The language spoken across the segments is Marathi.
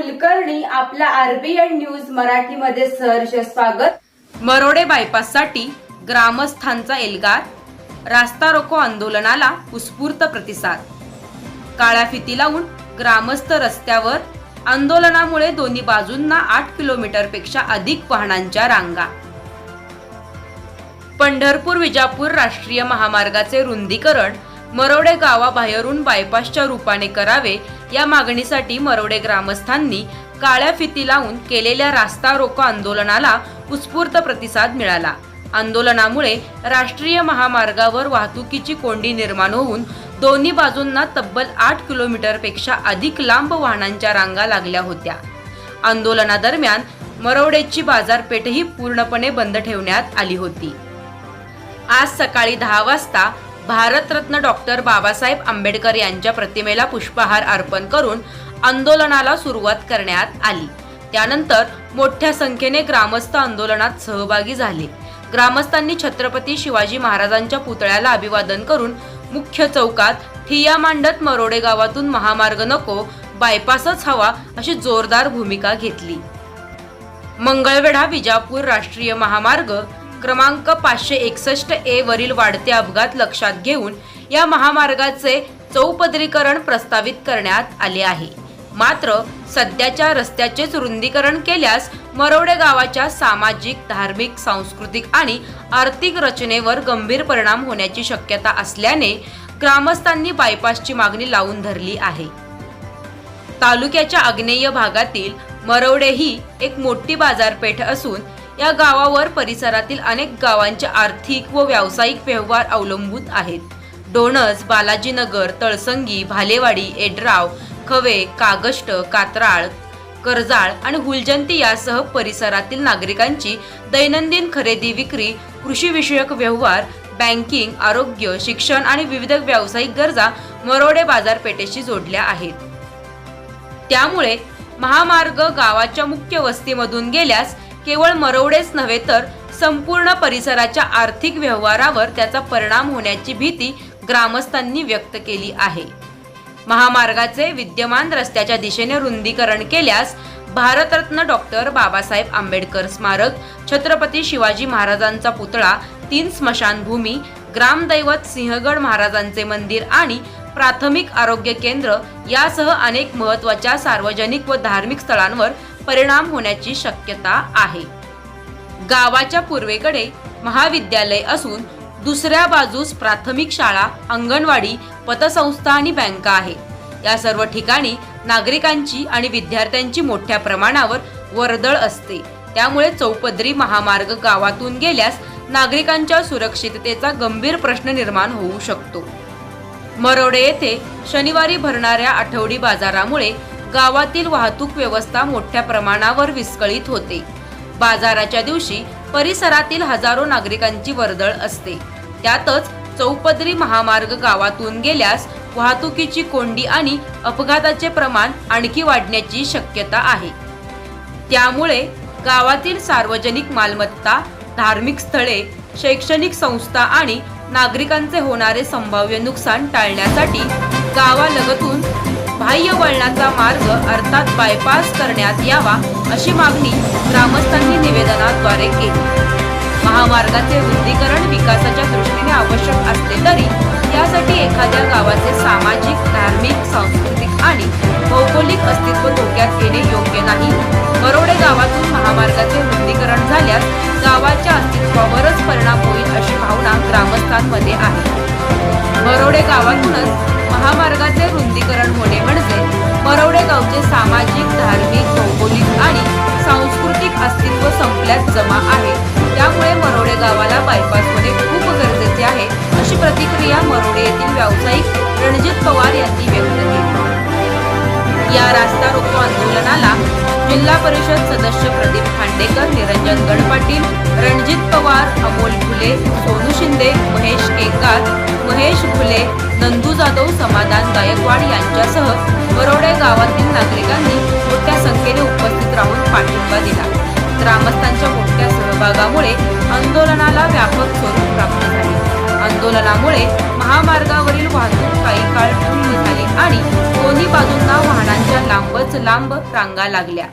कुलकर्णी आपला RBN न्यूज मराठीमध्ये सहर्ष स्वागत। मरोडे बायपाससाठी ग्रामस्थांचा एल्गार, रास्ता रोको आंदोलनाला उत्स्फूर्त प्रतिसाद। काळ्या फिती लावून ग्रामस्थ रस्त्यावर, आंदोलनामुळे दोन्ही बाजूंना 8 किलोमीटरपेक्षा अधिक वाहनांच्या रांगा। पंढरपूर विजापूर राष्ट्रीय महामार्गाचे रुंदीकरण मरोडे गावाबाहेरून बायपासच्या रूपाने करावे या मागणीसाठी मरोडे ग्रामस्थांनी काळ्या फिती लावून केलेल्या रास्ता रोको आंदोलनाला उत्स्फूर्त प्रतिसाद मिळाला। आंदोलनामुळे राष्ट्रीय महामार्गावर वाहतुकीची कोंडी निर्माण होऊन दोन्ही बाजूंना तब्बल 8 किलोमीटरपेक्षा अधिक लांब वाहनांच्या रांगा लागल्या होत्या। आंदोलनादरम्यान मरोडेची बाजारपेठही पूर्णपणे बंद ठेवण्यात आली होती। आज सकाळी 10 वाजता भारतरत्न डॉक्टर बाबासाहेब आंबेडकर यांच्या प्रतिमेला पुष्पहार अर्पण करून आंदोलनाला सुरुवात करण्यात आली। त्यानंतर मोठ्या संख्येने ग्रामस्थ आंदोलनात सहभागी झाले। ग्रामस्थांनी छत्रपती शिवाजी महाराजांच्या पुतळ्याला अभिवादन करून मुख्य चौकात ठिय्या मांडत मरोडे गावातून महामार्ग नको, बायपासच हवा अशी जोरदार भूमिका घेतली। मंगळवेढा विजापूर राष्ट्रीय महामार्ग क्रमांक 561A वरील वाढते अपघात लक्षात घेऊन या महामार्गाचे चौपदरीकरण प्रस्तावित करण्यात आले आहे। मात्र सध्याच्या रस्त्याचेच रुंदीकरण केल्यास मरोडे गावाच्या सामाजिक, धार्मिक, सांस्कृतिक आणि आर्थिक रचनेवर गंभीर परिणाम होण्याची शक्यता असल्याने ग्रामस्थांनी बायपासची मागणी लावून धरली आहे। तालुक्याच्या आग्नेय भागातील मरोडे ही एक मोठी बाजारपेठ असून या गावावर परिसरातील अनेक गावांचे आर्थिक व व्यावसायिक व्यवहार अवलंबून आहेत। डोणस, बालाजीनगर, तळसंगी, भालेवाडी, एड्राव, खवे, कागष्ट, कात्राळ, करजाळ आणि हुलजंती यासह परिसरातील नागरिकांची दैनंदिन खरेदी विक्री, कृषी विषयक व्यवहार, बँकिंग, आरोग्य, शिक्षण आणि विविध व्यावसायिक गरजा मरोडे बाजारपेठेशी जोडल्या आहेत। त्यामुळे महामार्ग गावाच्या मुख्य वस्तीमधून गेल्यास केवळ मरोडेच नव्हे तर संपूर्ण परिसराच्या आर्थिक व्यवहारावर त्याचा परिणाम होण्याची भीती ग्रामस्थांनी व्यक्त केली आहे। महामार्गाचे विद्यमान रस्त्याच्या दिशेने रुंदीकरण केल्यास भारतरत्न डॉक्टर बाबासाहेब आंबेडकर स्मारक, छत्रपती शिवाजी महाराजांचा पुतळा, 3 स्मशानभूमी, ग्रामदैवत सिंहगड महाराजांचे मंदिर आणि प्राथमिक आरोग्य केंद्र यासह अनेक महत्त्वाच्या सार्वजनिक व धार्मिक स्थळांवर परिणाम होण्याची शक्यता आहे। गावाच्या पूर्वेकडे महाविद्यालय असून दुसऱ्या बाजूस प्राथमिक शाळा, अंगणवाडी, पतसंस्था आणि बँका आहेत। या सर्व ठिकाणी नागरिकांची आणि विद्यार्थ्यांची मोठ्या प्रमाणावर वर्दळ असते। त्यामुळे चौपदरी महामार्ग गावातून गेल्यास नागरिकांच्या सुरक्षिततेचा गंभीर प्रश्न निर्माण होऊ शकतो। मरोडे येथे शनिवारी भरणाऱ्या आठवडी बाजारामुळे गावातील वाहतूक व्यवस्था मोठ्या प्रमाणावर विस्कळीत होते। बाजाराच्या दिवशी परिसरातील हजारो नागरिकांची वर्दळ असते। त्यातच चौपदरी महामार्ग गावातून गेल्यास वाहतुकीची कोंडी आणि अपघाताचे प्रमाण आणखी वाढण्याची शक्यता आहे। त्यामुळे गावातील सार्वजनिक मालमत्ता, धार्मिक स्थळे, शैक्षणिक संस्था आणि नागरिकांचे होणारे संभाव्य नुकसान टाळण्यासाठी गावालगतून बाह्य वळणाचा मार्ग अर्थात बायपास करण्यात यावा अशी मागणी ग्रामस्थांनी निवेदनाद्वारे केली। महामार्गाचे रुंदीकरण विकासाच्या दृष्टीने आवश्यक असले तरी यासाठी एखाद्या गावाचे सामाजिक, धार्मिक, सांस्कृतिक आणि भौगोलिक अस्तित्व धोक्यात येणे योग्य नाही। मरोडे गावातून महामार्गाचे रुंदीकरण झाल्यास गावाच्या अस्तित्वावरच परिणाम होईल अशी भावना ग्रामस्थांमध्ये आहे। मरोडे गावातूनच महामार्गाचे रुंदीकरण होणे म्हणजे मरोडे गावचे सामाजिक, धार्मिक, भौगोलिक आणि सांस्कृतिक अस्तित्व संपल्यात जमा आहे। त्यामुळे मरोडे गावाला बायपास होणे खूप गरजेचे आहे अशी प्रतिक्रिया मरोडे येथील व्यावसायिक रणजित पवार यांनी व्यक्त केली। या रास्ता रोको आंदोलनाला जिल्हा परिषद सदस्य प्रदीप खांडेकर, निरंजन गणपाटील, रणजित पवार, अमोल फुले, सोनू शिंदे, महेश केंगार, महेश फुले, नंदू जाधव, समाधान गायकवाड यांच्यासह मरोडे गावातील नागरिकांनी मोठ्या संख्येने उपस्थित राहून पाठिंबा दिला। ग्रामस्थांच्या मोठ्या सहभागामुळे आंदोलनाला व्यापक स्वरूप प्राप्त झाले। आंदोलनामुळे महामार्गावरील वाहतूक काही काळ ठप्प झाली आणि दोन्ही बाजूंना वाहनांच्या लांबच खूपच लांब रांगा लागल्या.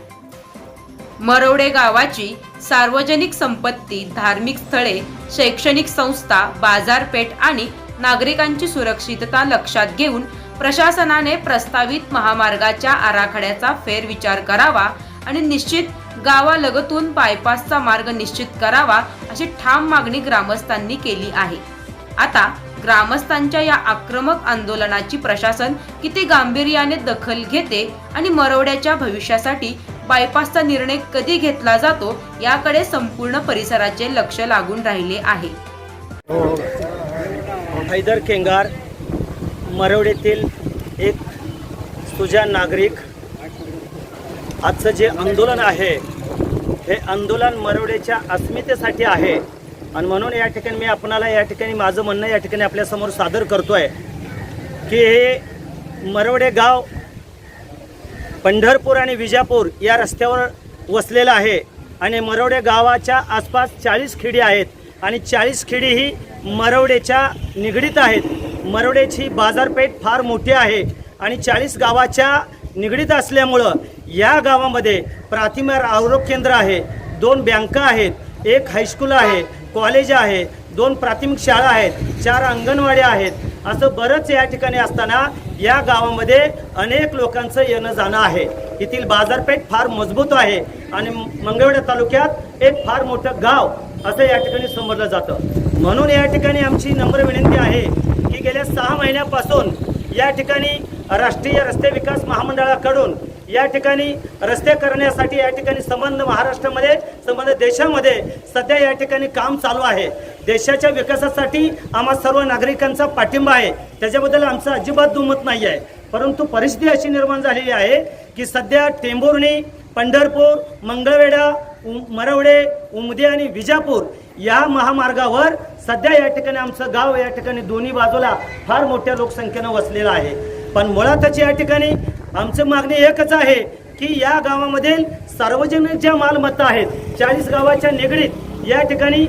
मरवडे गावाची सार्वजनिक संपत्ती, धार्मिक स्थळे, शैक्षणिक संस्था, बाजारपेठ आणि नागरिकांची सुरक्षितता लक्षात घेऊन प्रशासनाने प्रस्तावित महामार्गाच्या आराखड्याचा फेरविचार करावा आणि निश्चित गावालगतून बायपासचा मार्ग निश्चित करावा अशी ठाम मागणी ग्रामस्थांनी केली आहे. आता ग्रामस्थांच्या या आक्रमक आंदोलनाची प्रशासन किती गांभीर्याने दखल घेते आणि मरवड्याच्या भविष्यासाठी बायपासचा निर्णय कधी घेतला जातो याकडे संपूर्ण परिसराचे लक्ष लागून राहिले आहे. हैदर केंगार, मरवडेतील एक सुजाण नागरिक. आजचं जे आंदोलन आहे हे आंदोलन मरवडेच्या अस्मितेसाठी आहे आणि म्हणून या ठिकाणी मी आपणाला या ठिकाणी माझं म्हणणं या ठिकाणी आपल्यासमोर सादर करतोय की हे मरवडे गाव पंढरपूर आणि विजापूर या रस्त्यावर वसलेलं आहे आणि मरवडे गावाच्या आसपास 40 खेडी आहेत आणि 40 खेडी ही मरवडेच्या निगडीत आहेत. मरवडेची बाजारपेठ फार मोठी आहे आणि 40 गावाच्या निगडीत असल्यामुळं या गावामध्ये प्राथमिक आरोग्य केंद्र आहे, 2 बँका आहेत, 1 हायस्कूल आहे, कॉलेज आहे, 2 प्राथमिक शाळा आहेत, 4 अंगणवाड्या आहेत. असं बरंच या ठिकाणी असताना या गावामध्ये अनेक लोकांचं येणं जाणं आहे. येथील बाजारपेठ फार मजबूत आहे आणि मंगळवेढा तालुक्यात एक फार मोठं गाव असं या ठिकाणी समजलं जातं. म्हणून या ठिकाणी आमची नम्र विनंती आहे की गेल्या 6 महिन्यापासून या ठिकाणी राष्ट्रीय रस्ते विकास महामंडळाकडून या ठिकाणी रस्ते करण्यासाठी या ठिकाणी संबंध महाराष्ट्रामध्ये संबंध देशामध्ये सध्या या ठिकाणी काम चालू आहे. देशाच्या विकासासाठी आम्हा सर्व नागरिकांचा पाठिंबा आहे, त्याच्याबद्दल आमचं अजिबात दुमत नाही आहे. परंतु परिस्थिती अशी निर्माण झालेली आहे की सध्या टेंभुर्णी, पंढरपूर, मंगळवेढा, मरवडे, उमदी आणि विजापूर या महामार्गावर सध्या या ठिकाणी आमचं गाव या ठिकाणी दोन्ही बाजूला फार मोठ्या लोकसंख्येनं वसलेलं आहे. पण मुळातच या ठिकाणी आमचं मागणी एकच आहे की या गावामधील सार्वजनिक ज्या मालमत्ता आहेत 40 गावाच्या निगडीत या ठिकाणी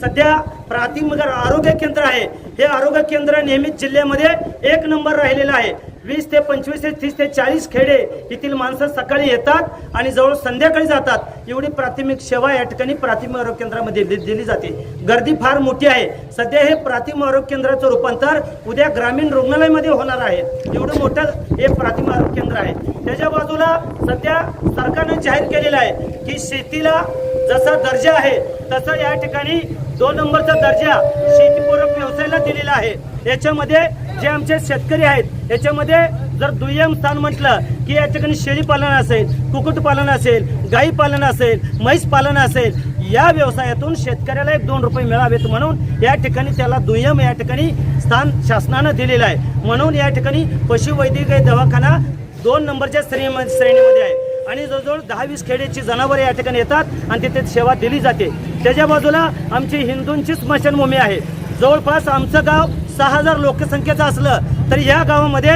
सध्या प्राथमिक आरोग्य केंद्र आहे. हे आरोग्य केंद्र नेहमीच जिल्ह्यामध्ये 1 नंबर राहिलेलं आहे. 20 ते 25 ते 30 ते 40 खेडे येथील माणसं सकाळी येतात आणि जवळ संध्याकाळी जातात. एवढी प्राथमिक सेवा या ठिकाणी प्राथमिक आरोग्य केंद्रामध्ये दिली जाते. गर्दी फार मोठी आहे. सध्या हे प्राथमिक आरोग्य केंद्राचं रूपांतर उद्या ग्रामीण रुग्णालयामध्ये होणार आहे. एवढं मोठं हे प्राथमिक आरोग्य केंद्र आहे. त्याच्या बाजूला सध्या सरकारने जाहीर केलेलं आहे की शेतीला जसा दर्जा आहे तसं या ठिकाणी 2 नंबरचा दर्जा शेतीपूरक व्यवसायाला दिलेला आहे. याच्यामध्ये जे आमचे शेतकरी आहेत याच्यामध्ये जर दुय्यम स्थान म्हटलं की या ठिकाणी शेळी पालन असेल, कुक्कुटपालन असेल, गाई पालन असेल, म्हैस पालन असेल, या व्यवसायातून शेतकऱ्याला 1-2 रुपये मिळावेत म्हणून या ठिकाणी त्याला दुय्यम या ठिकाणी स्थान शासनानं दिलेलं आहे. म्हणून या ठिकाणी पशुवैद्यकीय दवाखाना 2 नंबरच्या श्रेणीमध्ये आहे आणि जवळजवळ 10-20 खेड्याची जनावरे या ठिकाणी येतात आणि तिथे सेवा दिली जाते. त्याच्या बाजूला आमची हिंदूंची स्मशानभूमी आहे. जवळपास आमचं गाव 6000 लोकसंख्येचं असलं तरी या गावामध्ये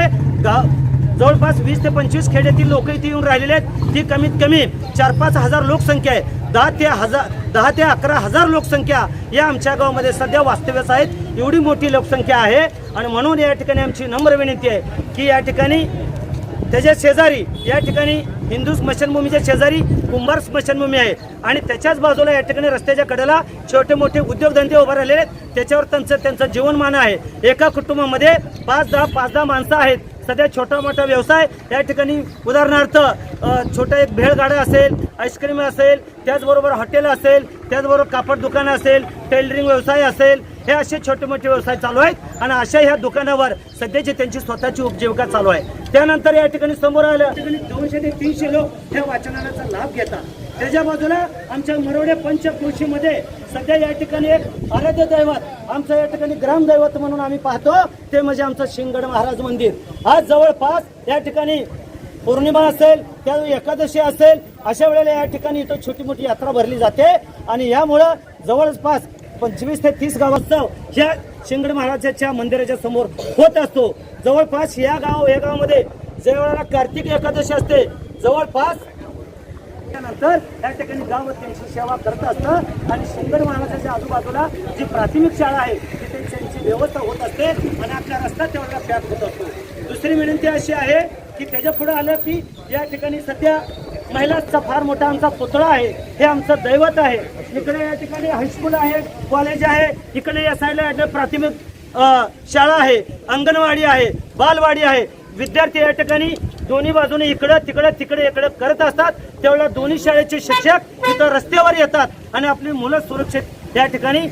जवळपास 20 ते 25 खेड्यातील लोक इथे येऊन राहिलेले आहेत. ती कमीत कमी 4-5 हजार लोकसंख्या आहे. 10 ते 11 हजार लोकसंख्या या आमच्या गावामध्ये सध्या वास्तव्यास आहेत. एवढी मोठी लोकसंख्या आहे आणि म्हणून या ठिकाणी आमची नम्र विनंती आहे की या ठिकाणी त्याच्या शेजारी या ठिकाणी हिंदू स्मशानभूमीच्या शेजारी कुंभार स्मशानभूमी आहे आणि त्याच्याच बाजूला या ठिकाणी रस्त्याच्या कडेला छोटे मोठे उद्योगधंदे उभे राहिलेले आहेत. त्याच्यावर त्यांचं जीवनमान आहे. एका कुटुंबामध्ये 5-10 माणसं आहेत. सध्या छोटा मोठा व्यवसाय या ठिकाणी उदाहरणार्थ छोटा एक भेळगाडा असेल, आईस्क्रीम असेल, त्याचबरोबर हॉटेल असेल, त्याचबरोबर कापड दुकानं असेल, टेलरिंग व्यवसाय असेल, हे असे छोटे मोठे व्यवसाय चालू आहेत आणि अशा ह्या दुकानावर सध्याची त्यांची स्वतःची उपजीविका चालू आहे. त्यानंतर या ठिकाणी समोर आलं 200 ते 300 लोक ह्या वाचनालयाचा लाभ घेतात. त्याच्या बाजूला आमच्या मरवडे पंचक्रोशीमध्ये सध्या या ठिकाणी एक आराध्य दैवत आमचं या ठिकाणी ग्रामदैवत म्हणून आम्ही पाहतो ते म्हणजे आमचं शिंगड महाराज मंदिर. आज जवळपास या ठिकाणी पौर्णिमा असेल, त्या एकादशी असेल, अशा वेळेला या ठिकाणी इथं छोटी मोठी यात्रा भरली जाते आणि यामुळं जवळपास 25 ते 30 गावाचा ह्या शिंगड महाराजाच्या मंदिराच्या समोर होत असतो. जवळपास या गावामध्ये ज्या वेळेला कार्तिक एकादशी असते जवळपास त्यानंतर या ठिकाणी गाव त्यांची सेवा करत असतं आणि शिंगड महाराजाच्या आजूबाजूला जी प्राथमिक शाळा आहे तिथे त्यांची व्यवस्था होत असते आणि आपला रस्ता तेवढा पॅक होत असतो. दुसरी विनंती अशी आहे की त्याच्या पुढे आलं की या ठिकाणी सध्या महिलांचा फार मोठा आमचा पुतळा आहे, हे आमचं दैवत आहे. इकडे या ठिकाणी हायस्कूल आहे, कॉलेज आहे, इकडे या साईडला प्राथमिक शाळा आहे, अंगणवाडी आहे, बालवाडी आहे. विद्यार्थी या ठिकाणी दोन्ही बाजूने इकडं तिकडे करत असतात. त्यावेळेला दोन्ही शाळेचे शिक्षक तिथं रस्त्यावर येतात आणि आपली मुलं सुरक्षित या ठिकाणी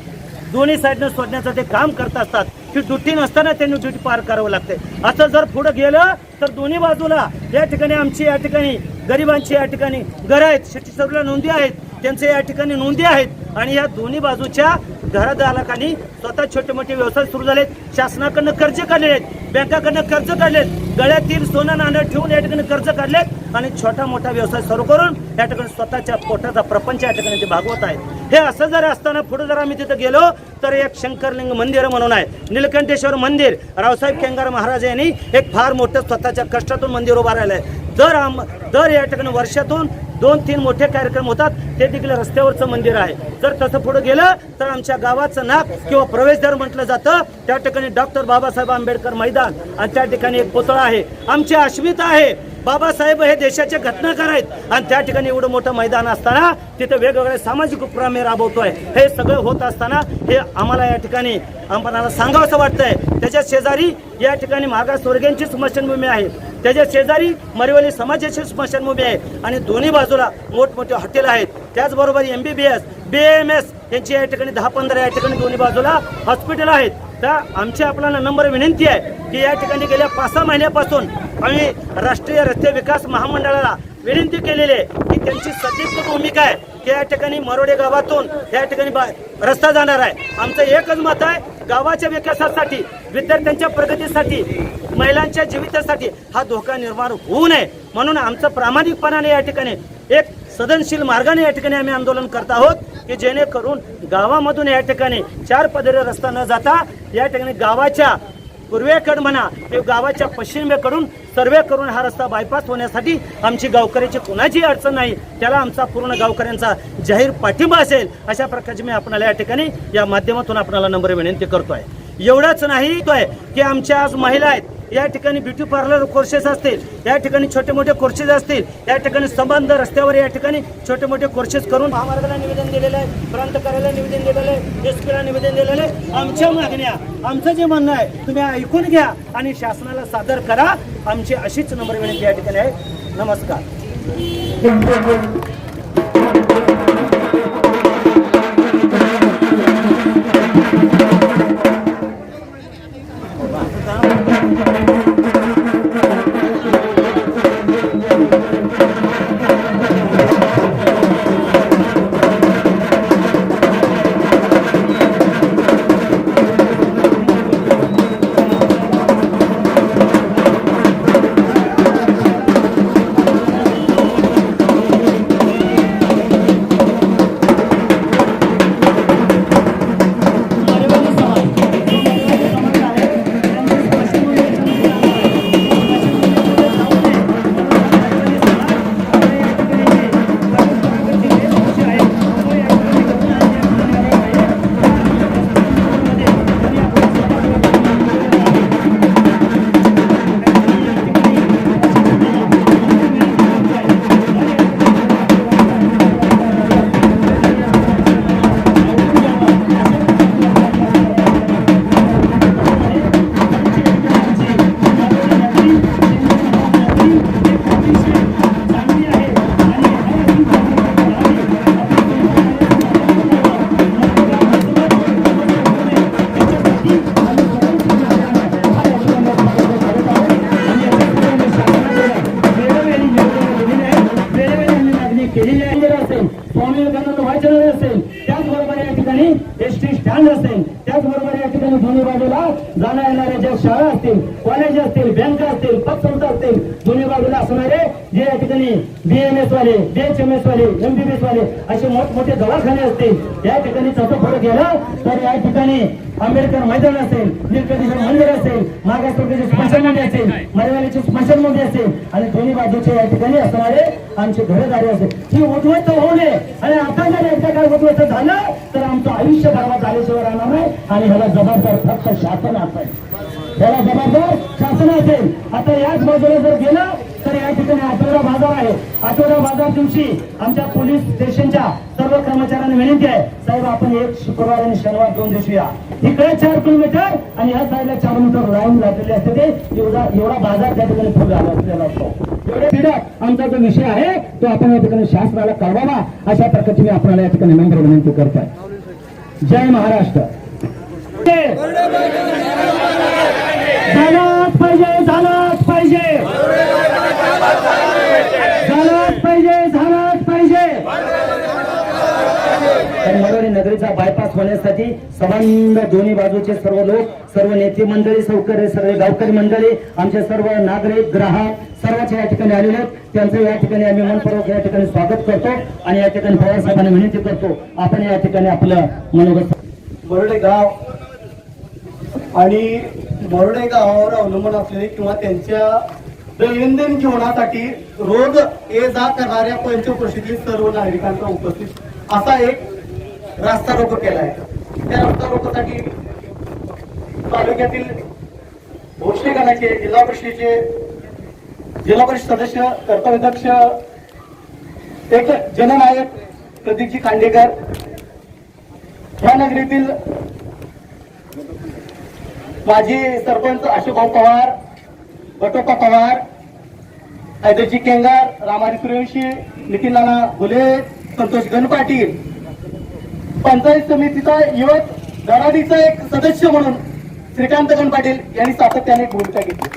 दोन्ही साईडनं सोडण्याचं ते काम करत असतात. की ड्युटी नसताना त्यांनी ड्युटी पार करावं लागते. असं जर पुढे गेलं तर दोन्ही बाजूला या ठिकाणी आमची या ठिकाणी गरिबांची या ठिकाणी घरं आहेत, शेती सर्व नोंदी आहेत, त्यांचे या ठिकाणी नोंदी आहेत आणि या दोन्ही बाजूच्या घरधारकांनी स्वतः छोटे मोठे व्यवसाय सुरू झालेत. शासनाकडनं कर्ज काढलेले आहेत, बँकाकडनं कर्ज काढलेत, गळ्यातील सोनं नाणं ठेवून या ठिकाणी कर्ज काढलेत आणि छोटा मोठा व्यवसाय सुरू करून या ठिकाणी स्वतःच्या पोटाचा प्रपंच या ठिकाणी ते भागवत आहेत. हे असं जर असताना पुढे जर आम्ही तिथं गेलो तर एक शंकरलिंग मंदिर म्हणून आहे, निलकंठेश्वर मंदिर. रावसाहेब केंगार महाराज यांनी एक फार मोठं स्वतःच्या कष्टातून मंदिर उभा राहिलं आहे. दर या ठिकाणी वर्षातून 2-3 मोठे कार्यक्रम होतात. ते देखील रस्त्यावरचं मंदिर आहे. जर तसं पुढे गेलं तर आमच्या गावाचं नाक किंवा प्रवेशद्वार म्हटलं जातं. त्या ठिकाणी डॉक्टर बाबासाहेब आंबेडकर मैदान आणि त्या ठिकाणी एक पुतळा आहे. आमची अस्मिता आहे. बाबासाहेब हे देशाचे घटनाकार आहेत आणि त्या ठिकाणी एवढं मोठं मैदान असताना तिथे वेगवेगळे सामाजिक उपक्रम राबवतोय. हे सगळं होत असताना हे आम्हाला या ठिकाणी आम्हाला सांगावंसं वाटतंय. त्याच्या शेजारी या ठिकाणी मागासवर्गीयांची स्मशानभूमी आहे, त्याच्या शेजारी मरिवली समाजाची स्मशानभूमी आहे आणि दोन्ही बाजूला मोठमोठे हॉटेल आहेत. त्याचबरोबर MBBS BAMS यांची या ठिकाणी 10-15 या ठिकाणी दोन्ही बाजूला हॉस्पिटल आहेत. तर आमची आपल्याला नंबर विनंती आहे की या ठिकाणी गेल्या 5-6 महिन्यापासून आम्ही राष्ट्रीय रस्ते विकास महामंडळाला विनंती केलेली आहे की त्यांची सदिग्ध भूमिका आहे की या ठिकाणी मरोडे गावातून या ठिकाणी रस्ता जाणार आहे. आमचं एकच मत आहे, गावाच्या विकासासाठी, विद्यार्थ्यांच्या प्रगतीसाठी, महिलांच्या जीवितासाठी हा धोका निर्माण होऊ नये म्हणून आमचं प्रामाणिकपणाने या ठिकाणी एक सदनशील मार्गाने या ठिकाणी आम्ही आंदोलन करत आहोत की जेणेकरून गावामधून या ठिकाणी 4 पदरी रस्ता न जाता या ठिकाणी गावाच्या पूर्वेकडे म्हणा किंवा गावाच्या पश्चिमेकडून सर्वे करून हा रस्ता बायपास होण्यासाठी आमची गावकऱ्याची कोणाची अडचण नाही, त्याला आमचा पूर्ण गावकऱ्यांचा जाहीर पाठिंबा असेल. अशा प्रकारची मी आपल्याला या ठिकाणी या माध्यमातून आपल्याला नम्र विनंती करतोय. एवढंच नाही की आमच्या आज महिला आहेत, या ठिकाणी ब्युटी पार्लर कोर्सेस असतील, या ठिकाणी छोटे मोठे कोर्सेस असतील, या ठिकाणी संबंध रस्त्यावर या ठिकाणी छोटे मोठे कोर्सेस करून महामार्गाला निवेदन दिलेलं आहे, प्रांत कार्यालयाला निवेदन दिलेलं आहे, SP ला निवेदन दिलेलं आहे. आमच्या मागण्या, आमचं जे म्हणणं आहे तुम्ही ऐकून घ्या आणि शासनाला सादर करा. आमची अशीच नम्र विनंती या ठिकाणी आहे. नमस्कार. स्वामी विवेकानंद वाचनालय असेल, त्याचबरोबर या ठिकाणी SD स्टँड असेल, त्याचबरोबर या ठिकाणी दोन्ही बाजूला जाण्या येणाऱ्या ज्या शाळा असतील, कॉलेज असतील, बँका असतील, पतसंस्था असतील, दोन्ही बाजूला असणारे जे या ठिकाणी BMS वाले, BHMS वाले, MBBS वाले असे मोठमोठे दवाखाने असतील. या ठिकाणी तसं पुढे गेलं तर या ठिकाणी आंबेडकर मैदान असेल, निलकंठेश्वर मंदिर असेल, मागासवर्गीय स्मशानभूमी असेल, मरेवालीची स्मशानभूमी असेल आणि दोन्ही बाजूचे या ठिकाणी असणारे आमचे घरदारी असेल. ही उद्ध्वस्त होऊ नये आणि आता जर एकदा काय उद्ध्वस्त झालं तर आमचं आयुष्य बर्बाद झाल्याशिवाय राहणार नाही आणि ह्याला जबाबदार फक्त शासन असेल. याला जबाबदार शासन असेल. आता याच बाजूला जर गेलं तर या ठिकाणी आठवडा बाजार आहे. आठवडा बाजार दिवशी आमच्या पोलीस स्टेशनच्या सर्व कर्मचाऱ्यांना विनंती आहे, साहेब आपण एक शुक्रवार आणि शनिवार 2 दिवशी या. इकडे 4 किलोमीटर आणि या साईडला 4 मीटर लाईन लागलेली असते. ते एवढा बाजार त्या ठिकाणी फुल झाला असतो. एवढे फिरत आमचा जो विषय आहे तो आपण या ठिकाणी शासनाला कळवावा, अशा प्रकारची मी आपल्याला या ठिकाणी नम्र विनंती करतोय. जय महाराष्ट्र. झालाच पाहिजे, झालाच पाहिजे, झालाच पाहिजे, झालाच पाहिजे. तर मरोडे नगरीचा बायपास होण्यासाठी संबंध दोन्ही बाजूचे सर्व लोक, सर्व नेते मंडळी, सौकर्य सर्व गावकरी मंडळी, आमचे सर्व नागरिक, ग्राहक सर्वच या ठिकाणी आलेले आहेत. त्यांचं या ठिकाणी आम्ही मनपूर्वक या ठिकाणी स्वागत करतो आणि या ठिकाणी पवार साहेबांना विनंती करतो, आपण या ठिकाणी आपलं मनोगत. मरोडे गाव आणि मरोडे गावावर अवलंबून असलेले किंवा त्यांच्या दैनंदिन जीवनासाठी रोज ये जा करणाऱ्या पंचक्रोशीतील सर्व नागरिकांचा उपस्थित असा एक रास्ता रोको केला आहे. त्या रास्ता रोकोसाठी तालुक्यातील भोसलेगणाचे जिल्हा परिषद सदस्य, कर्तव्यदक्ष, एक जननायक प्रदीपजी खांडेकर, या नगरीतील माजी सरपंच अशोकभाऊ पवार, बटोपा पवार, हैदरजी केंगार, रामारी सूर्यवंशी, नितीन नाना फुले, संतोष गणपाटील, पंचायत समितीचा युवक धडाडीचा एक सदस्य म्हणून श्रीकांत गणपाटील यांनी सातत्याने भूमिका घेतली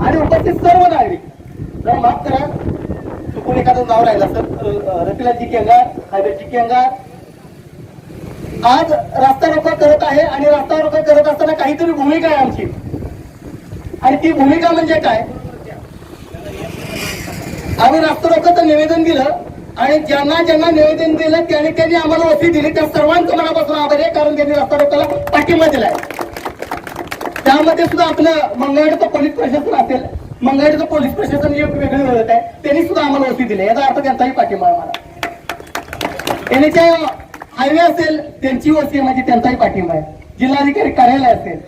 आणि उपस्थित सर्व नागरिक, जर माफ करा चुकून एखादं नाव राहिलं तर रतिलाजी केंगार, हैदरजी केंगार आज रस्ता रोको करत आहे आणि रस्ता रोको करत असताना काहीतरी भूमिका आहे आमची. आणि ती भूमिका म्हणजे काय, आम्ही रस्ता रोकोचं निवेदन दिलं आणि ज्यांना ज्यांना निवेदन दिलं त्यांनी आम्हाला वसी दिली, त्या सर्वांचं मनापासून आभार आहे, कारण त्यांनी रस्ता रोकोला पाठिंबा दिलाय. त्यामध्ये सुद्धा आपलं मंगळवेढचं पोलीस प्रशासन असेल, मंगळवेढचं पोलीस प्रशासन एक वेगळी ओळख आहे, त्यांनी सुद्धा आम्हाला वसी दिली, याचा अर्थ त्यांचाही पाठिंबा आहे आम्हाला. त्यांच्या हायवे असेल त्यांची वसी म्हणजे त्यांचाही पाठिंबा आहे, जिल्हाधिकारी कार्यालय असेल,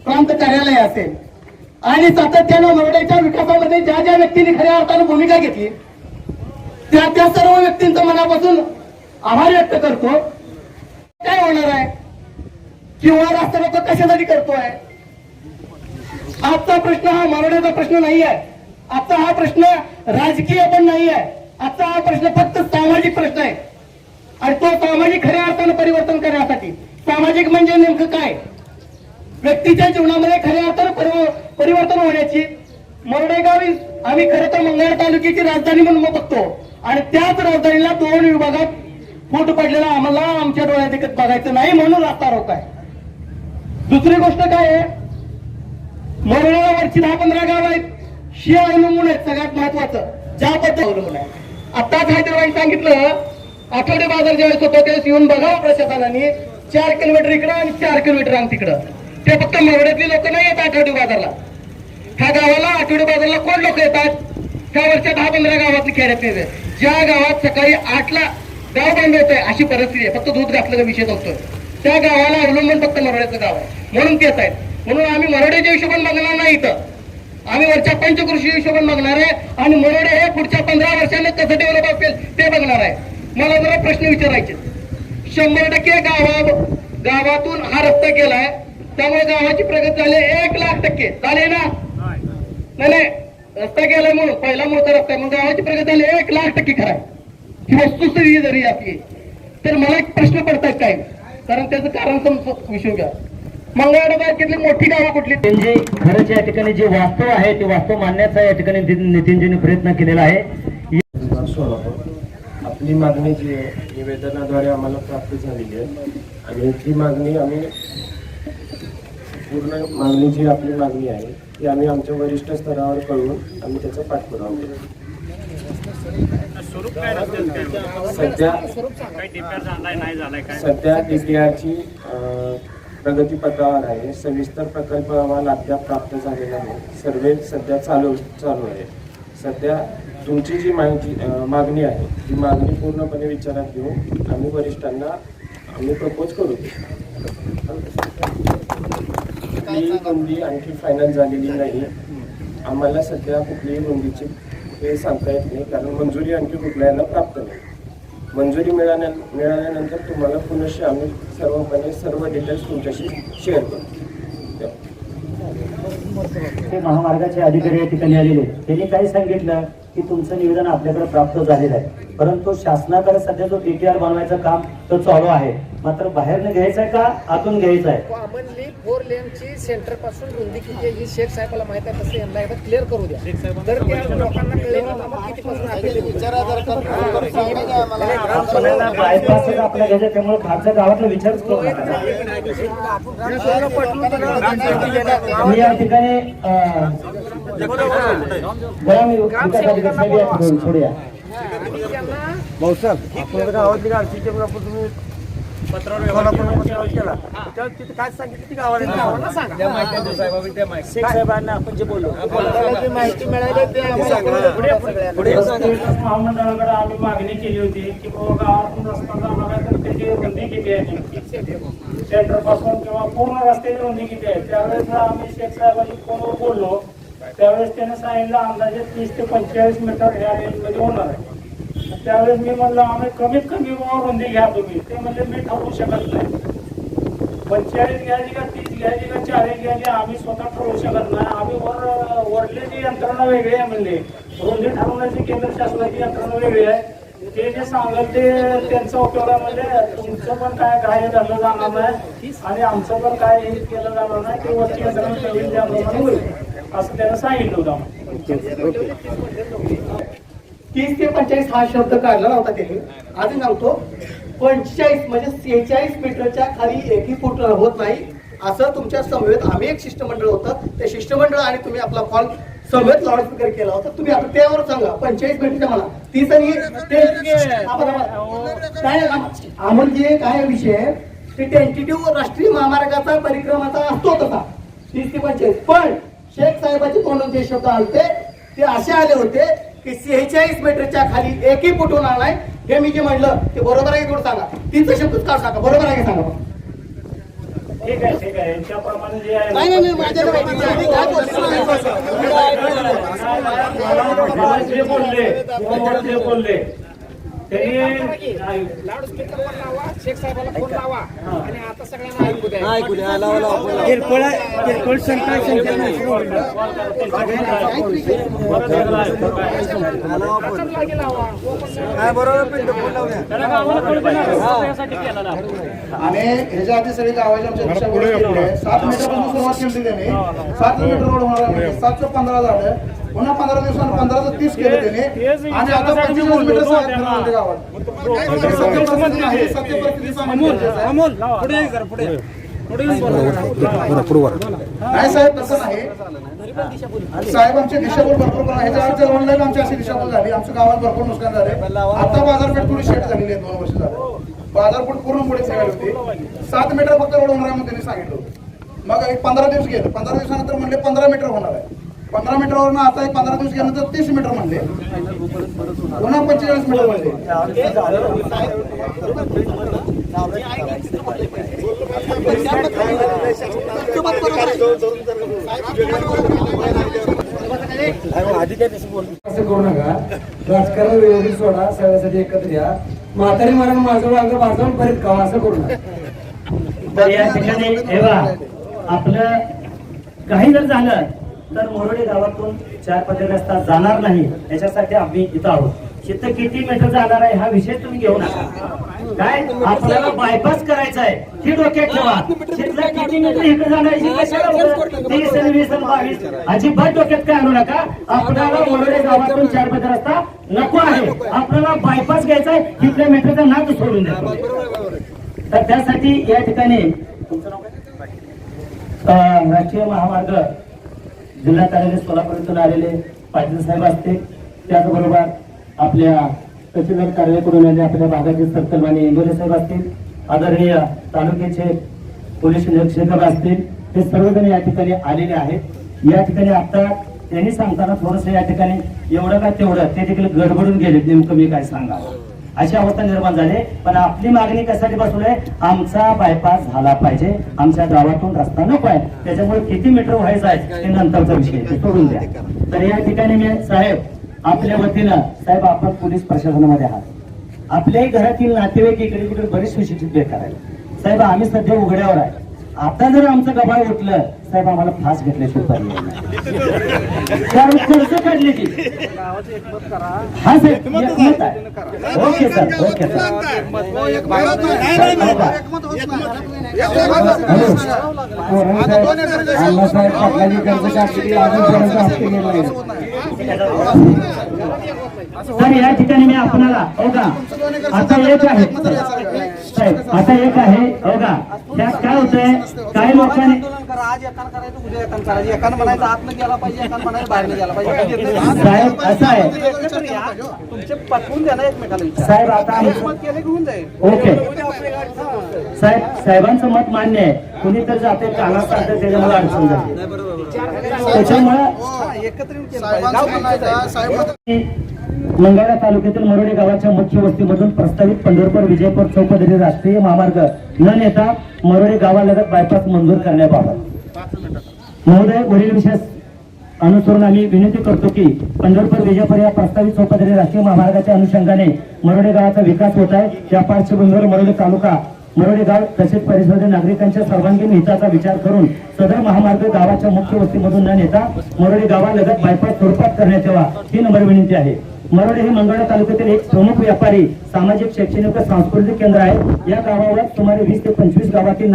प्रांत कार्यालय असेल आणि सातत्यानं मरोड्याच्या विकासामध्ये ज्या ज्या व्यक्तींनी खऱ्या अर्थानं भूमिका घेतली त्या सर्व व्यक्तींचं मनापासून आभार व्यक्त करतो. काय होणार आहे किंवा रस्ता रोको कशासाठी करतोय, आजचा प्रश्न हा मरोड्याचा प्रश्न नाही आहे, आजचा हा प्रश्न राजकीय पण नाही आहे, आजचा हा प्रश्न फक्त सामाजिक प्रश्न आहे. आणि तो सामाजिक खऱ्या अर्थानं परिवर्तन करण्यासाठी, सामाजिक म्हणजे नेमकं काय, व्यक्तीच्या जीवनामध्ये खऱ्या अर्थानं परिवर्तन होण्याची मरोडे गावी आम्ही खरं तर मंगळवेढ तालुक्याची राजधानी म्हणून बघतो आणि त्याच राजधानीला 2 विभागात फूट पडलेला आम्हाला आमच्या डोळ्यात देखत बघायचं नाही, म्हणून रस्ता रोको आहे. दुसरी गोष्ट काय आहे, मरोड्यावरची 10-15 गाव आहेत, शिया अवलंबून आहेत. सगळ्यात महत्वाचं ज्या पद्धतीने अवलंबून आहे, आताच हैदराबाद सांगितलं आठवडे बाजार ज्यावेळेस होतो त्यावेळेस येऊन बघावं प्रशासनाने, 4 किलोमीटर इकडं आणि 4 किलोमीटर आम तिकडं. ते फक्त मरोड्यातली लोक नाही येत आठवडे बाजारला, ह्या गावाला आठवडे बाजारला कोण लोक येतात, त्यावरच्या 10-15 गावातली खेड्यात येते. ज्या गावात सकाळी 8ला गाव बंद होत आहे अशी परिस्थिती आहे, फक्त दूध घातलं का विषय होतो, त्या गावाला अवलंबून फक्त मरोड्याचं गाव आहे, म्हणून तेच आहेत. म्हणून आम्ही मरोड्याच्या हिशोबाने बघणार नाही, इथं आम्ही वरच्या पंचकृषी हिशोबाने बघणार आहे आणि मरोडे हे पुढच्या 15 वर्षांनी कसं डेव्हलप असेल ते बघणार आहे. मला जरा प्रश्न विचारायचे, 100% गावातून हा रस्ता केलाय त्यामुळे गावाची प्रगती झाली 1,00,000% झाले ना, नाही रस्ता केलाय म्हणून पहिला मोठा रस्ता आहे, मग गावाची प्रगती झाली 1,00,000% खरं आहे ही वस्तुस्थिती जरी असली तर मला एक प्रश्न पडतात काय, कारण त्याचं कारण विषय घ्या. मंगळवेढ तालुक्यातली मोठी गावं कुठली, त्यांची खरंच या ठिकाणी जे वास्तव आहे ते वास्तव मांडण्याचा या ठिकाणी नितीनजींनी प्रयत्न केलेला आहे. आपली मागणी जी आहे निवेदनाद्वारे आम्हाला प्राप्त झालेली आहे आणि ती मागणी आम्ही पूर्ण मागणी जी आपली मागणी आहे ती आम्ही आमच्या वरिष्ठ स्तरावर कळवून आम्ही त्याचा पाठपुरावा केला. सध्या DPRची प्रगतीपथावर आहे, सविस्तर प्रकल्प आम्हाला अद्याप प्राप्त झालेला नाही, सर्वे सध्या चालू आहे. सध्या तुमची जी मागणी आहे ती मागणी पूर्णपणे विचारात घेऊन आम्ही वरिष्ठांना प्रपोज करू. कुठलीही रुंदी आणखी फायनल झालेली नाही. आम्हाला सध्या कुठलीही रुंदीची हे सांगता येत नाही, कारण मंजुरी आणखी कुठल्याला प्राप्त नाही. मंजुरी मिळाल्यानंतर तुम्हाला पुनश्च आम्ही सर्व डिटेल्स तुमच्याशी शेअर करू. ते महामार्गाचे अधिकारी या ठिकाणी आलेले, त्यांनी काय सांगितलं की तुमचं निवेदन आपल्याकडे प्राप्त झालेलं आहे, परंतु शासनाकडे सध्या जो DTR बनवायचं काम तो चालू आहे. मात्र बाहेरनं घ्यायचं आहे का आतून घ्यायचं आहे? कॉमनली 4 लेनची सेंटर पासून रुंदी किती आहे ही शेख साहेबाला माहित आहे, तसं यांना एकदा क्लिअर करू द्या. तर त्या लोकांना कळेल की बाबा कितीपासून आपल्याला बायपास आपल्या घ्यायचं, त्यामुळे खालच्या गावातला विचारच करू नका. मी या ठिकाणी विकास अधिकारी साहेब या ठिकाणी सोडूया. भाऊसाहेब आपल्या गावातली गाडीची तुम्ही काय सांगितलं गावाला सांगा. शेख साहेबांना आपण जे बोललो माहिती मिळाली महामंडळाकडे आम्ही मागणी केली होती की बाबा गावातून रस्ता जाणार आहे तर त्याची रुंदी किती आहे, सेंटर पासून किंवा पूर्ण रस्त्याची रुंदी किती आहे. त्यावेळेस आम्ही शेख साहेबांनी फोनवर बोललो, त्यावेळेस त्याने सांगितलं अंदाजे 30 ते 45 मीटर ह्या रेंजमध्ये होणार आहे. त्यावेळेस मी म्हणलं आम्ही कमीत कमी रुंदी घ्या तुम्ही. ते म्हणजे मी ठरवू शकत नाही, 45 घ्यायची का 30 घ्यायची का 40 घ्यायची आम्ही स्वतः ठरवू शकत नाही. आम्ही वरली जी यंत्रणा वेगळी आहे, म्हणजे रुंदी ठरवण्याची केंद्र शासनाची यंत्रणा वेगळी आहे. ते जे सांगेल ते त्यांचा उपयोग आहे. म्हणजे तुमचं पण काय ग्राह्य धरलं जाणार नाही आणि आमचं पण काय हे केलं जाणार नाही, की वरची यंत्रणा ठेवली त्याप्रमाणे होईल असं त्यानं सांगितलं होतं. 30 ते 45 हा शब्द काढला नव्हता त्यांनी. आधी सांगतो 45 म्हणजे 46 मीटरच्या खाली एकही फूट होत नाही असं तुमच्या समवेत आम्ही एक शिष्टमंडळ होतं. ते शिष्टमंडळ आणि तुम्ही आपला कॉल समवेत लाऊडस्पीकर केला होता. तुम्ही आता त्यावर सांगा 45 मीटरच्या म्हणा 30 आणि म्हणजे काय विषय ते टेंटेटिव्ह राष्ट्रीय महामार्गाचा परिक्रमाचा असतो तसा 30 ते 45. पण शेख साहेबांचे तोंडून जे शब्द आलते ते असे आले होते की 46 मीटरच्या खाली एकही फूट होणार नाही. हे मी जे म्हणलं ते बरोबर आहे, थोडं सांगा. 3चा शब्दच काढ सांगा, बरोबर आहे का सांगा. ठीक आहे त्याप्रमाणे जे आहे जे बोलले त्यांनी लाऊडस्पीकरवर लावा, शेख साहेबाला फोन लावा आणि आता सगळ्यांना ऐकू द्या. किरकोळ शंका आणि ह्याच्या आधी सगळी गावाची आमच्या दिशाभूल केलेली आहे. 7 मीटरपासून सुरुवात केली त्याने. 7 मीटर रोड होणार आहे. 7चं 15 झालं, पुन्हा 15 दिवसांनी 15चं 30 केलं त्याने आणि आता 25 मीटर गावात नाही साहेब, तसं नाही साहेब. आमची दिशाभूल भरपूर ह्याच्या ऑनलाईन आमची अशी दिशाभूल झाली. आमच्या गावात भरपूर नुकसान झाले. आता बाजारपेठ थोडी शेट झालेली आहे. 2 वर्ष झाले बाजारपेठ पूर्ण पुढे निघाली होती. 7 मीटर फक्त रोड होणार म्हणून त्यांनी सांगितलं होतं. मग एक 15 दिवस गेले. 15 दिवसानंतर म्हणले 15 मीटर होणार आहे. 15 मीटरवरून आता एक 15 दिवस गेल्यानंतर 30 मीटर म्हणले, पुन्हा 45 मीटर म्हणले. असं करू नका. राजकारण व्यवस्थित सोडा, सगळ्यासाठी एकत्र या. म्हातारी मरण माझं वांग भाजून परत खावा, असं करू नका. तर या ठिकाणी ठेवा आपलं काही जर झालं तर मोरडे गावातून 4 पदरी रस्ता जाणार नाही, याच्यासाठी आम्ही इथं आहोत. तिथं किती मीटर जाणार आहे हा विषय तुम्ही घेऊ नका. काय आपल्याला बायपास करायचा आहे ही डोक्यात ठेवा. तिथला किती मीटर इकडे जाणार 30 आणि 20 आणि 22 अजिबात डोक्यात काय आणू नका. आपल्याला मोरडे गावातून 4 पदरी रस्ता नको आहे. आपल्याला बायपास घ्यायचा आहे. तिथल्या मीटरचा नाद सोडून द्या. तर त्यासाठी या ठिकाणी तुमचं नाव काय? राष्ट्रीय महामार्ग जिल्हा कार्यालय सोलापूरतून आलेले पाटील साहेब असते, त्याचबरोबर आपल्या तहसीलदार कार्यालयाकडून आलेले आपल्या भागाचे सर्कलवाणी इंगोले साहेब असतील, आदरणीय तालुक्याचे पोलीस निरीक्षक असतील, हे सर्वजण या ठिकाणी आलेले आहेत. या ठिकाणी आता त्यांनी सांगताना थोडस या ठिकाणी एवढं का तेवढं ते देखील गडबडून गेलेत. नेमकं मी काय सांगावं अशी अवस्था निर्माण झाली. पण आपली मागणी कशासाठी बसलोय, आमचा बायपास झाला पाहिजे, आमच्या गावातून रस्ता नको आहे. त्याच्यामुळे किती मीटर व्हायचं आहे ते नंतरचा विषय, ते सोडून द्या. तर या ठिकाणी मी साहेब आपल्या वतीनं, साहेब आपण पोलीस प्रशासनामध्ये आहात, आपल्याही घरातील नातेवाईक इकडे तिकडे बरेच सुशिक्षित बेकार आहेत साहेब. आम्ही सध्या उघड्यावर आहे. आता जर आमचं गबाळ उठलं साहेब, आम्हाला फास घेतल्याशिवाय पर्याय नाही. कारण कर्ज काढली ती. हा साहेब एकमत आहे. Okay sir, okay sir. Annasaheb पाटलांनी कर्ज काढलेली अजूनपर्यंत हप्ते गेले नाहीत. तर या ठिकाणी मी आपणाला बघा आता एक आहे साहेब, आता एक आहे बघा, त्यात काय होतंय, काही लोकांनी आज एकानं करायचं, उद्या एकानं करायचं, एकानं म्हणायचं आतनं गेला पाहिजे, एकानं म्हणायचं बाहेर गेला पाहिजे. साहेब असं आहे तुमचे पटवून द्या ना एकमेकाला विचार. साहेब, आता मत केलं की होऊन जाईल. ओके साहेब, साहेबांचं मत मान्य आहे. कुणी तर जाते कानात काढतं, त्याच्यामुळे अडचण जाते. त्याच्यामुळे एकत्र येऊन केलं पाहिजे. गाव तुमचंच आहे. मंगळा तालुक्यातील मरोडे गावाच्या मुख्य वस्तीमधून प्रस्तावित पंढरपूर विजयपूर चौपदरी राष्ट्रीय महामार्ग न नेता मरोडे गावालगत बायपास मंजूर करण्याबाबत महोदय, वरील विशेष अनुसरून आम्ही विनंती करतो की पंढरपूर विजयपूर या प्रस्तावित चौपदरी राष्ट्रीय महामार्गाच्या अनुषंगाने मरोडे गावाचा विकास होत आहे. त्या पार्श्वभूमीवर मरोडे तालुका, मरोडे गाव तसेच परिसरातील नागरिकांच्या सर्वांगीण हिताचा विचार करून सदर महामार्ग गावाच्या मुख्य वस्तीमधून न नेता मरोडे गावालगत बायपास स्वरूपात करण्यात यावा, ही नम्र विनंती आहे. मरोडे हे मंगळा तालुक्यातील एक प्रमुख व्यापारी, सामाजिक, शैक्षणिक व सांस्कृतिक केंद्र आहे. या गावावर सुमारे 20 ते 25 गावातील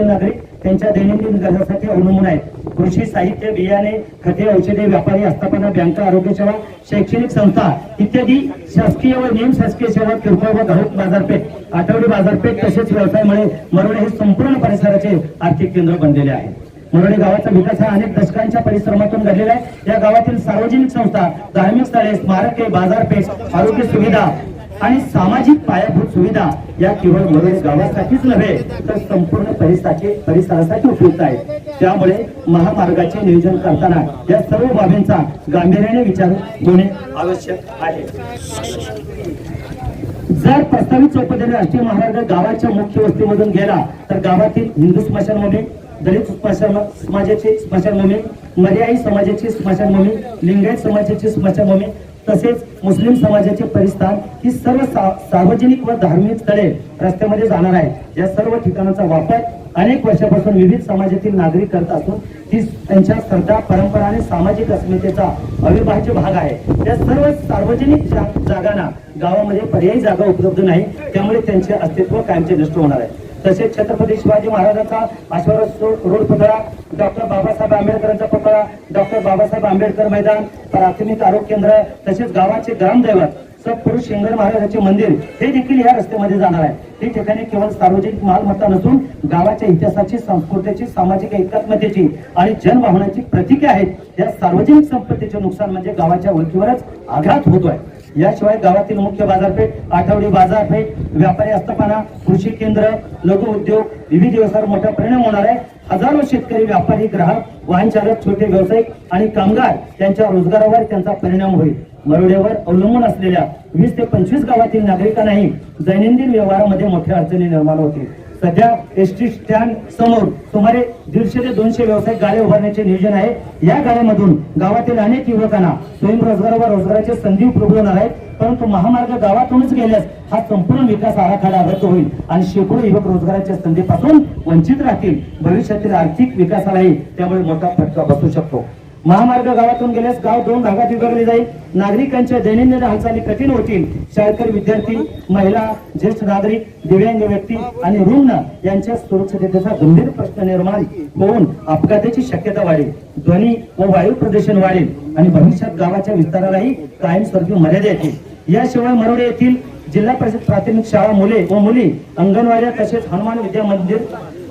नागरिक त्यांच्या दैनंदिन गरजांसाठी अवलंबून आहेत. कृषी साहित्य, बियाणे, खते, औषधे, व्यापारी, आस्थापना, बँका, आरोग्य सेवा, शैक्षणिक संस्था इत्यादी शासकीय व निमशासकीय सेवा, किरकोळ व घाऊक बाजारपेठ, आठवडी बाजारपेठ तसेच व्यवसायामुळे मरोडे हे संपूर्ण परिसराचे आर्थिक केंद्र बनलेले आहे. मरोडे गावाचा विकास हा अनेक दशकांच्या परिश्रमातून घडलेला आहे. या गावातील सार्वजनिक संस्था, धार्मिक स्थळे, स्मारके, बाजारपेठ, आरोग्य सुविधा आणि सामाजिक पायाभूत सुविधा या केवळ मरोडे गावासाठीच नव्हे तर संपूर्ण परिसरासाठी उपयुक्त आहेत. त्यामुळे महामार्गाचे नियोजन करताना या सर्व बाबींचा गांभीर्याने विचार होणे आवश्यक आहे. जर प्रस्तावित चौपदरी राष्ट्रीय महामार्ग गावाच्या मुख्य वस्तीमधून गेला तर गावातील हिंदू स्मशानभूमी, दलित समाजाची स्मशानभूमी, मर्याई समाजाची स्मशानभूमी, लिंगायत समाजाची स्मशानभूमी तसेच मुस्लिम समाजाचे परिस्थान ही सर्व सार्वजनिक व धार्मिक स्थळे रस्त्यामध्ये जाणार आहेत. या सर्व ठिकाणाचा वापर अनेक वर्षापासून विविध समाजातील नागरिक करत असून ही त्यांच्या श्रद्धा, परंपरा आणि सामाजिक अस्मितेचा अविभाज्य भाग आहे. या सर्व सार्वजनिक जागांना गावामध्ये पर्यायी जागा उपलब्ध नाही, त्यामुळे त्यांचे अस्तित्व कायमचे नष्ट होणार आहे. तसेच छत्रपती शिवाजी महाराजांचा अश्वरथ रोड पुतळा, डॉक्टर बाबासाहेब आंबेडकरांचा पुतळा, डॉक्टर बाबासाहेब आंबेडकर मैदान, प्राथमिक आरोग्य केंद्र तसेच गावाचे ग्रामदैवत सत्पुरुष शिंगर महाराजांचे मंदिर हे देखील या रस्त्यामध्ये जाणार आहे. ही ठिकाणी केवळ सार्वजनिक मालमत्ता नसून गावाच्या इतिहासाची, संस्कृतीची, सामाजिक एकात्मतेची आणि जनभावनाची प्रतीके आहेत. या सार्वजनिक संपत्तीचे नुकसान म्हणजे गावाच्या वळखीवरच आघात होतोय. याशिवाय गावातील मुख्य बाजारपेठ, आठवडी बाजारपेठ, व्यापारी आस्थापना, कृषी केंद्र, लघु उद्योग, विविध व्यवसायावर मोठा परिणाम होणार आहे. हजारो शेतकरी, व्यापारी, ग्राहक, वाहन चालक, छोटे व्यावसायिक आणि कामगार यांच्या रोजगारावर त्यांचा परिणाम होईल. मरोडेवर अवलंबून असलेल्या 20 ते 25 गावातील नागरिकांनाही दैनंदिन व्यवहारामध्ये मोठ्या अडचणी निर्माण होतील. सध्या एसटी स्टँड समोर सुमारे 150 ते 200 व्यावसायिक गाळे उभारण्याचे नियोजन आहे. या गाळ्यामधून गावातील अनेक युवकांना स्वयंरोजगार व रोजगाराच्या संधी उपलब्ध होणार आहेत. परंतु महामार्ग गावातूनच गेल्यास हा संपूर्ण विकास आराखडा रद्द होईल आणि शेकडो युवक रोजगाराच्या संधीपासून वंचित राहतील. भविष्यातील आर्थिक विकासालाही त्यामुळे मोठा फटका बसू शकतो. महामार्ग गावातून गेल्यास गाव 2 भागात विभागले जाईल. नागरिकांच्या दैनंदिन हालचाली कठीण होतील. शाळकरी विद्यार्थी, महिला, ज्येष्ठ नागरिक, दिव्यांग व्यक्ती आणि रुग्ण यांच्या सुरक्षिततेचा गंभीर प्रश्न निर्माण होऊन अपघाताची शक्यता वाढेल. ध्वनी व वायू प्रदूषण वाढेल आणि भविष्यात गावाच्या विस्तारालाही कायमस्वरूपी मर्यादा येतील. याशिवाय मरोडे येथील जिल्हा परिषद प्राथमिक शाळा मुले व मुली, अंगणवाड्या तसेच हनुमान विद्या मंदिर,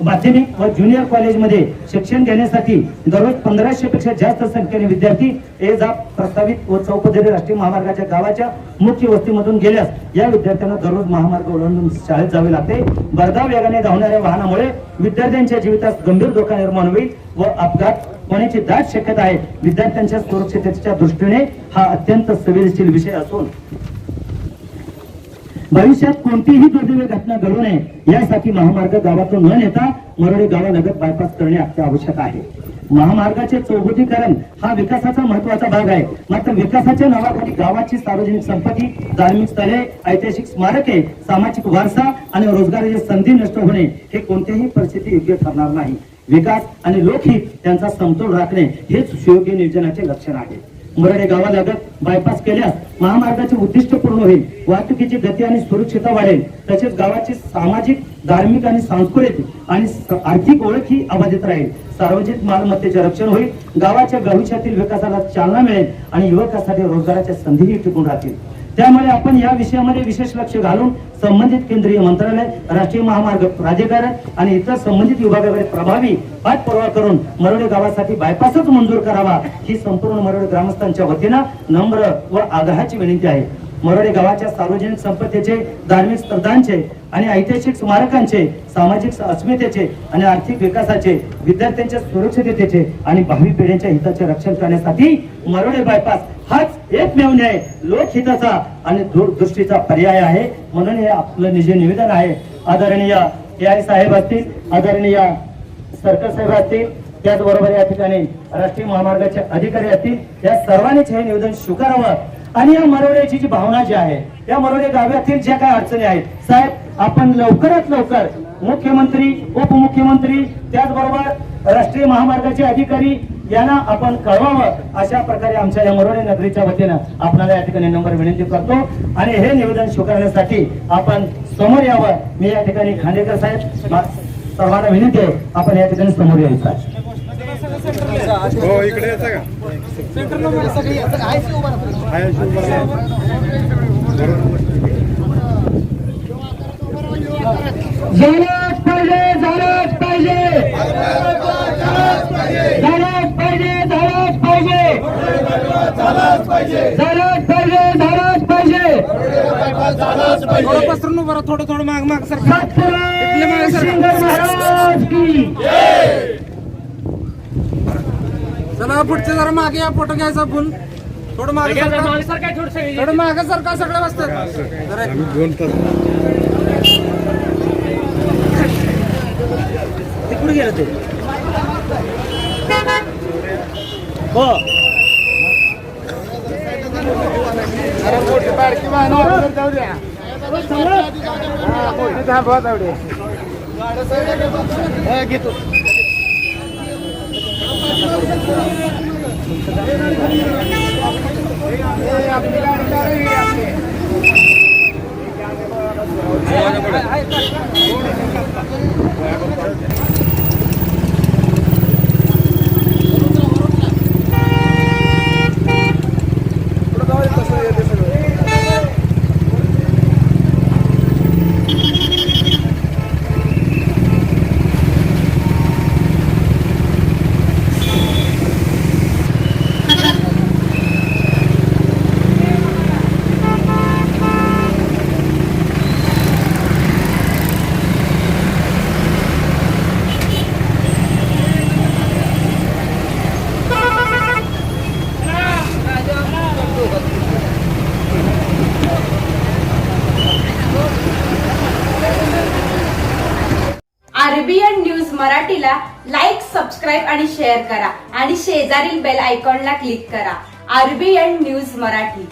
माध्यमिक व ज्युनियर कॉलेजमध्ये शिक्षण घेण्यासाठी दररोज 1500 पेक्षा जास्त संख्येने विद्यार्थी प्रस्तावित व चौपदरी राष्ट्रीय महामार्गाच्या गावाच्या मुख्य वस्तीमधून गेल्यास या विद्यार्थ्यांना दररोज महामार्ग ओलांडून शाळेत जावे लागते. भरधाव वेगाने धावणाऱ्या वाहनामुळे विद्यार्थ्यांच्या जीवितास गंभीर धोका निर्माण होईल व अपघात होण्याची दाट शक्यता आहे. विद्यार्थ्यांच्या सुरक्षिततेच्या दृष्टीने हा अत्यंत संवेदनशील विषय असून भविष्यात कोणतीही दुर्दैवी घटना घडू नये यासाठी महामार्ग गावातून न नेता मरोडे गावालगत बायपास करणे आवश्यक आहे. महामार्गाचे चौपदरीकरण हा विकासाचा महत्वाचा भाग आहे. मात्र विकासाच्या नावाखाली गावाची सार्वजनिक संपत्ती, धार्मिक स्थळे, ऐतिहासिक स्मारके, सामाजिक वारसा आणि रोजगाराची संधी नष्ट होणे हे कोणत्याही परिस्थिती योग्य ठरणार नाही. विकास आणि लोकहित यांचा समतोल राखणे हेच सुयोग्य नियोजनाचे लक्षण आहे. मरोडे गावालगत बायपास केल्यास महामार्गाचे उद्दिष्ट पूर्ण होईल, वाहतुकीची गती आणि सुरक्षितता वाढेल, तसेच गावाची सामाजिक, धार्मिक आणि सांस्कृतिक आणि आर्थिक ओळख ही अबाधित राहील. सार्वजनिक मालमत्तेचे रक्षण होईल, गावाच्या भविष्यातील विकासाला चालना मिळेल आणि युवकांसाठी रोजगाराच्या संधीही टिकून राहतील. त्यामुळे आपण या विषयामध्ये विशेष लक्ष घालून संबंधित केंद्रीय मंत्रालय, राष्ट्रीय महामार्ग प्राधिकरण आणि इतर संबंधित विभागाकडे प्रभावी पाठपुरावा करून मरोडे गावासाठी बायपासच मंजूर करावा ही संपूर्ण मरोडे ग्रामस्थांच्या वतीनं नम्र व आग्रहाची विनंती आहे. मरोडे गावाच्या सार्वजनिक संपत्तीचे, धार्मिक स्थळांचे आणि ऐतिहासिक स्मारकांचे, सामाजिक अस्मितेचे आणि आर्थिक विकासाचे, विद्यार्थ्यांच्या सुरक्षिततेचे आणि भावी पिढ्यांच्या हिताचे रक्षण करण्यासाठी मरोडे बायपास हाच एकमेव न्याय, लोकहिताचा आणि दूरदृष्टीचा पर्याय आहे. म्हणून हे आपलं निवेदन आहे. आदरणीय AI साहेब असतील, आदरणीय सरकार साहेब असतील, त्याचबरोबर या ठिकाणी राष्ट्रीय महामार्गाचे अधिकारी असतील, या सर्वांनीच हे निवेदन स्वीकारावं. आणि या मरोड्याची जी भावना जी आहे, या मरोडे गावातील ज्या काही अडचणी आहेत, साहेब आपण लवकरात लवकर मुख्यमंत्री, उपमुख्यमंत्री, त्याचबरोबर राष्ट्रीय महामार्गाचे अधिकारी यांना आपण कळवावं. अशा प्रकारे आमच्या या मरोडे नगरीच्या वतीनं आपल्याला या ठिकाणी नंबर विनंती करतो आणि हे निवेदन स्वीकारण्यासाठी आपण समोर यावं. मी या ठिकाणी खांडेकर साहेब सर्वांना विनंती आहे, आपण या ठिकाणी समोर यायचं आहे. हो इकडे यायचं का? झालंच पाहिजे, झालंच पाहिजे, झालंच पाहिजे, झालंच पाहिजे, झालंच पाहिजे. पसरून बरं थोडं माग माग सर. महाराज की चला पुढचे जरा मागे या, फोटो घ्यायचा फुल. थोडं मागे सरका, थोडं मागे सरका, सगळं बसतात. 2 तास कुठे गेलं ते? हो घेतो. RBN न्यूज मराठीला लाईक, सबस्क्राईब आणि शेअर करा आणि शेजारील बेल आयकॉनला क्लिक करा. RBN news Marathi.